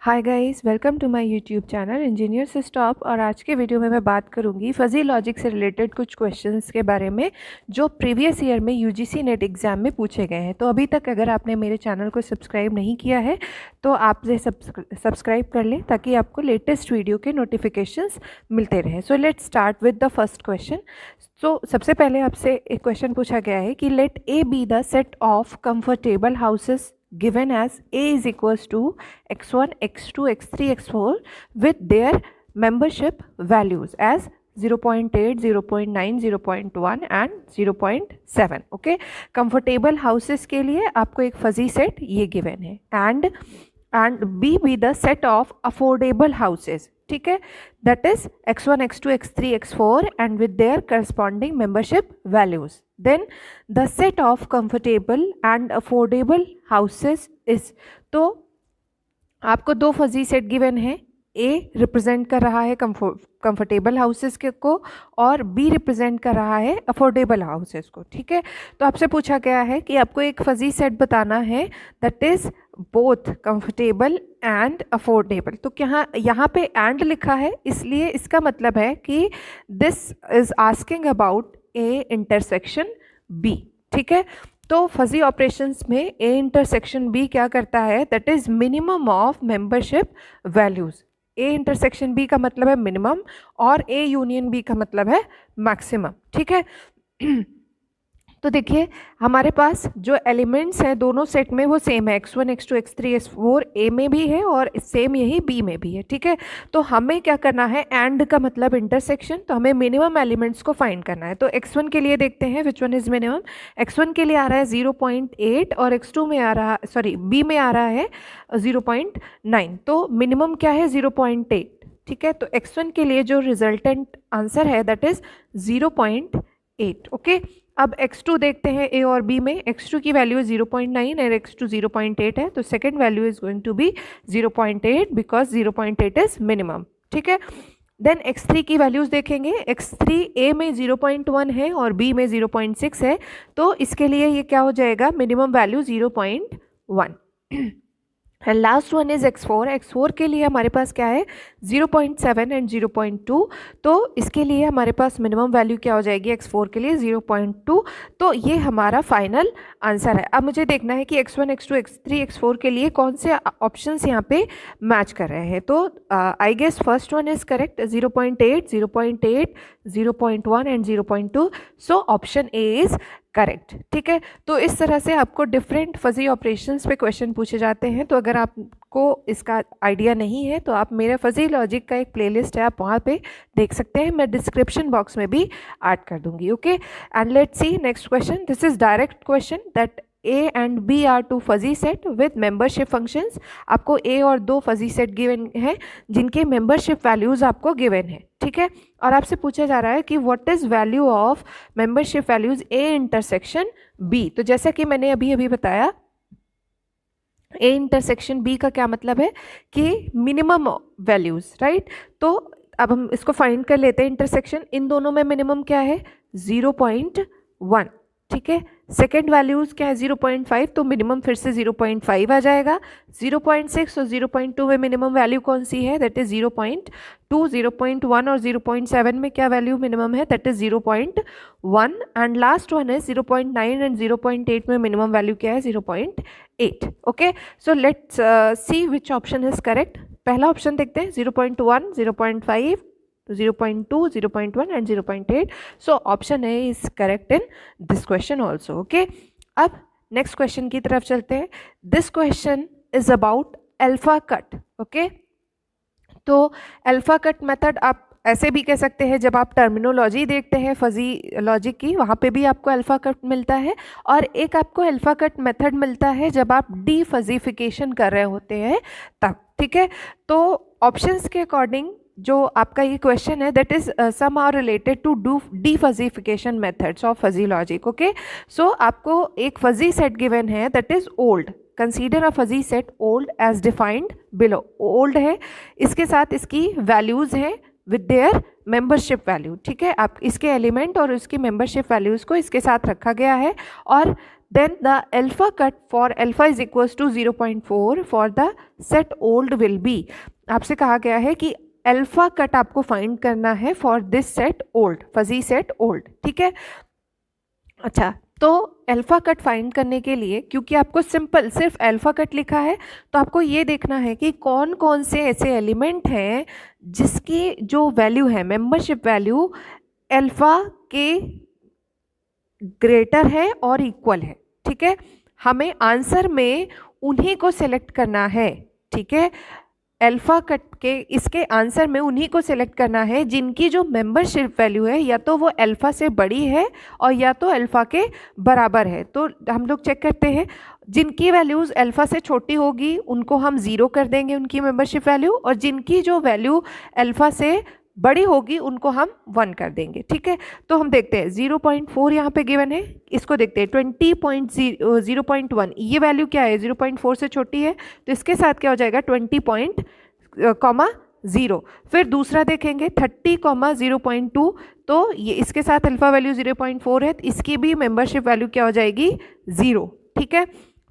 Hi guys, welcome to my YouTube channel engineer से stop. और आज के वीडियो में मैं बात करूंगी फजी लॉजिक से रिलेटेड कुछ क्वेश्चंस के बारे में जो प्रीवियस ईयर में यूजीसी नेट एग्ज़ाम में पूछे गए हैं। तो अभी तक अगर आपने मेरे चैनल को सब्सक्राइब नहीं किया है तो आप सब्सक्राइब कर लें ताकि आपको लेटेस्ट वीडियो के नोटिफिकेशंस मिलते रहें। So let's start with the first question. तो सबसे पहले आपसे एक क्वेश्चन पूछा गया है कि let A B the set of comfortable houses given as A is equals to x1, x2, x3, x4 with their membership values as 0.8, 0.9, 0.1 and 0.7. Okay, comfortable houses के लिए आपको एक फजी सेट ये गिवन है and B be the set of affordable houses. ठीक है, that is x1, x2, x3, x4 and with their corresponding membership values. Then the set of comfortable and affordable houses is, तो आपको दो fuzzy set given है। A represent कर रहा है comfortable houses के को और बी रिप्रेजेंट कर रहा है अफोर्डेबल हाउसेस को। ठीक है, तो आपसे पूछा गया है कि आपको एक फजी सेट बताना है that is both comfortable and affordable. तो क्या यहाँ पे एंड लिखा है, इसलिए इसका मतलब है कि this is asking about A intersection B. ठीक है, तो फजी ऑपरेशंस में ए इंटरसेक्शन बी क्या करता है, that is minimum of membership values. A intersection B का मतलब है मिनिमम और ए यूनियन बी का मतलब है मैक्सिमम। ठीक है, तो देखिए हमारे पास जो एलिमेंट्स हैं दोनों सेट में वो सेम है, x1, x2, x3, x4 ए में भी है और सेम यही बी में भी है। ठीक है, तो हमें क्या करना है, एंड का मतलब इंटरसेक्शन, तो हमें मिनिमम एलिमेंट्स को फाइंड करना है। तो x1 के लिए देखते हैं which one is minimum. x1 के लिए आ रहा है 0.8 और x2 में आ रहा, सॉरी बी में आ रहा है 0.9, तो मिनिमम क्या है 0.8। ठीक है, तो x1 के लिए जो रिजल्टेंट आंसर है दैट इज 0.8। ओके, अब x2 देखते हैं ए और बी में। x2 की वैल्यू 0.9 और x2 0.8 है, तो second value is going to be 0.8 because 0.8 is minimum. ठीक है, देन x3 की वैल्यूज देखेंगे। x3 ए में 0.1 है और बी में 0.6 है, तो इसके लिए ये क्या हो जाएगा, minimum value 0.1। And last one is x4। x4 के लिए हमारे पास क्या है 0.7 एंड 0.2, तो इसके लिए हमारे पास मिनिमम वैल्यू क्या हो जाएगी x4 के लिए 0.2। तो ये हमारा फाइनल आंसर है। अब मुझे देखना है कि x1, x2, x3, x4 के लिए कौन से ऑप्शंस यहाँ पे मैच कर रहे हैं। तो I guess first one is correct, 0.8, 0.8, 0.1 and 0.2, so option A is correct. ठीक है, तो इस तरह से आपको डिफरेंट फजी ऑपरेशंस पे क्वेश्चन पूछे जाते हैं। तो अगर आपको इसका आइडिया नहीं है तो आप मेरा फजी लॉजिक का एक प्लेलिस्ट है, आप वहाँ पे देख सकते हैं, मैं डिस्क्रिप्शन बॉक्स में भी ऐड कर दूंगी। Okay, and let's see next question. This is direct question that A and B are two fuzzy set with membership functions। आपको A और दो fuzzy set given है जिनके membership values आपको given है। ठीक है, और आपसे पूछा जा रहा है कि what is value of membership values A intersection B। तो जैसा कि मैंने अभी बताया, A intersection B का क्या मतलब है कि मिनिमम वैल्यूज, राइट। तो अब हम इसको फाइंड कर लेते हैं। इंटरसेक्शन इन दोनों में मिनिमम क्या है 0.1। ठीक है, सेकेंड वैल्यूज क्या है 0.5, तो मिनिमम फिर से 0.5 आ जाएगा। 0.6 और 0.2 में मिनिमम वैल्यू कौन सी है, दैट इज 0.2। 0.1 और 0.7 में क्या वैल्यू मिनिमम है, that is 0.1 and last one है 0.9 एंड 0.8 में मिनिमम वैल्यू क्या है 0.8। Okay, so let's see which option is correct. पहला ऑप्शन देखते हैं 0.1, 0.5, 0.2, 0.1 and 0.8. So option A is correct in this question also. Okay. अब next question की तरफ चलते हैं। This question is about alpha cut. Okay. तो alpha cut method आप ऐसे भी कह सकते हैं, जब आप टर्मिनोलॉजी देखते हैं फजी लॉजिक की वहाँ पे भी आपको अल्फ़ा कट मिलता है, और एक आपको अल्फ़ा कट मेथड मिलता है जब आप डी फजीफिकेशन कर रहे होते हैं तब। ठीक है, तो ऑप्शंस के अकॉर्डिंग जो आपका ये क्वेश्चन है that is some are related to do defuzzification methods of fuzzy logic. Okay, so आपको एक फजी सेट गिवन है that is old. Consider a fuzzy set old as defined below. Old है, इसके साथ इसकी वैल्यूज हैं with their membership value. ठीक है, आप इसके एलिमेंट और उसकी मेंबरशिप वैल्यूज को इसके साथ रखा गया है, और then the alpha cut for alpha is equals to 0.4 for the set old will be। आपसे कहा गया है कि अल्फा कट आपको फाइंड करना है for this set old, fuzzy set old, ठीक है। अच्छा, तो अल्फा कट फाइंड करने के लिए, क्योंकि आपको सिंपल सिर्फ अल्फा कट लिखा है, तो आपको ये देखना है कि कौन कौन से ऐसे एलिमेंट हैं जिसकी जो वैल्यू है, मेंबरशिप वैल्यू अल्फा के ग्रेटर है और इक्वल है, ठीक है। हमें आंसर में उन्हीं को सेलेक्ट करना है, ठीक है। अल्फा कट के इसके आंसर में उन्हीं को सिलेक्ट करना है जिनकी जो मेंबरशिप वैल्यू है या तो वो अल्फ़ा से बड़ी है और या तो अल्फ़ा के बराबर है। तो हम लोग चेक करते हैं, जिनकी वैल्यूज़ अल्फ़ा से छोटी होगी उनको हम 0 कर देंगे उनकी मेंबरशिप वैल्यू, और जिनकी जो वैल्यू अल्फ़ा से बड़ी होगी उनको हम 1 कर देंगे, ठीक है। तो हम देखते हैं 0.4 यहाँ पे गिवन है, इसको देखते हैं 20.0.1, ये वैल्यू क्या है, 0.4 से छोटी है, तो इसके साथ क्या हो जाएगा 20.0। फिर दूसरा देखेंगे 30.0.2, तो ये इसके साथ अल्फा वैल्यू 0.4 है, तो इसकी भी मेंबरशिप वैल्यू क्या हो जाएगी 0, ठीक है।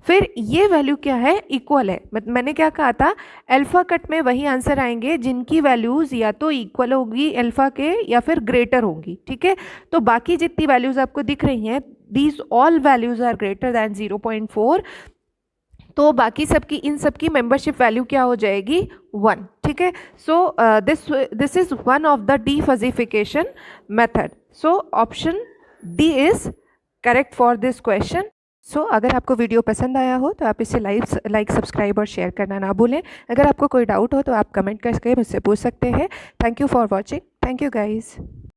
फिर ये वैल्यू क्या है, इक्वल है। मैंने क्या कहा था, अल्फा कट में वही आंसर आएंगे जिनकी वैल्यूज़ या तो इक्वल होगी अल्फा के या फिर ग्रेटर होंगी, ठीक है। तो बाकी जितनी वैल्यूज़ आपको दिख रही हैं, these all values are greater than 0.4, तो बाकी सबकी, इन सबकी मेंबरशिप वैल्यू क्या हो जाएगी 1, ठीक है। So this is one of the defuzzification method. So option D is correct for this question. So अगर आपको वीडियो पसंद आया हो तो आप इसे लाइक सब्सक्राइब और शेयर करना ना भूलें। अगर आपको कोई डाउट हो तो आप कमेंट करके मुझसे पूछ सकते हैं। Thank you for watching. Thank you guys.